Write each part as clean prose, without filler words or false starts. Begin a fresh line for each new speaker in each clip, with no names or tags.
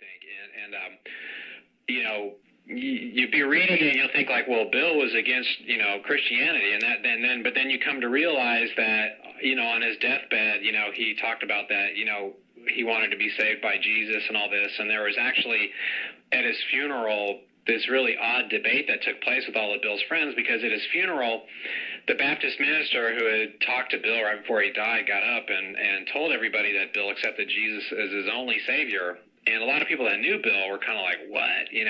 think. You'd be reading it and you'll think like, well, Bill was against, Christianity, but then you come to realize that, on his deathbed, he talked about that, he wanted to be saved by Jesus and all this. And there was actually at his funeral this really odd debate that took place with all of Bill's friends, because at his funeral, the Baptist minister who had talked to Bill right before he died got up and told everybody that Bill accepted Jesus as his only Savior. And a lot of people that knew Bill were kind of like, what? I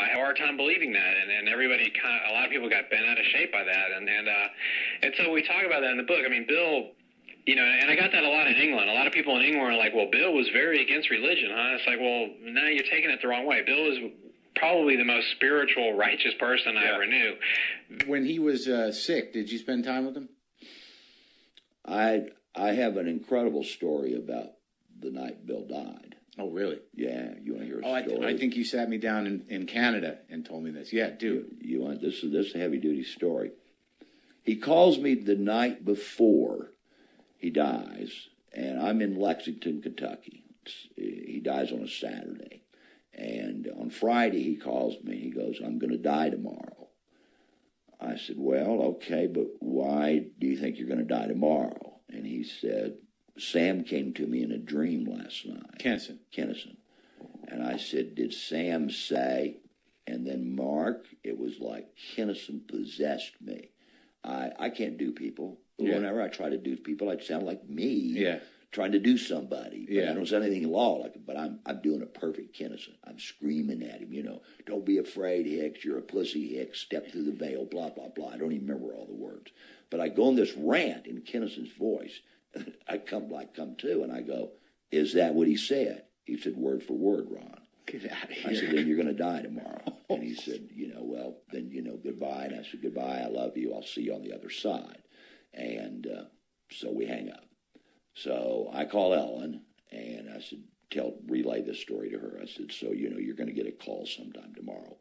have a hard time believing that. And everybody a lot of people got bent out of shape by that. And so we talk about that in the book. I mean, Bill, and I got that a lot in England. A lot of people in England were like, well, Bill was very against religion, huh? It's like, well, no, you're taking it the wrong way. Bill was probably the most spiritual, righteous person I ever knew.
When he was sick, did you spend time with him?
I have an incredible story about the night Bill died.
Oh, really?
Yeah. You want to hear a story?
I think you sat me down in Canada and told me this. Yeah, do.
You want this is a heavy-duty story. He calls me the night before he dies, and I'm in Lexington, Kentucky. He dies on a Saturday. And on Friday, he calls me. He goes, I'm going to die tomorrow. I said, well, okay, but why do you think you're going to die tomorrow? And he said, Sam came to me in a dream last night. Kennison. And I said, did Sam say? And then Mark, it was like Kennison possessed me. I can't do people. Yeah. Whenever I try to do people, I'd sound like me.
Yeah.
Trying to do somebody. But
yeah.
I don't sound anything in law like it, but I'm doing a perfect Kennison. I'm screaming at him, don't be afraid, Hicks, you're a pussy, Hicks, step through the veil, blah, blah, blah. I don't even remember all the words. But I go on this rant in Kennison's voice. I come to, and I go, is that what he said? He said, word for word, Ron.
Get out of here.
I said, then you're going to die tomorrow. And he said, well, then, goodbye. And I said, goodbye, I love you, I'll see you on the other side. And so we hang up. So I call Ellen, and I said, relay this story to her. I said, so, you're going to get a call sometime tomorrow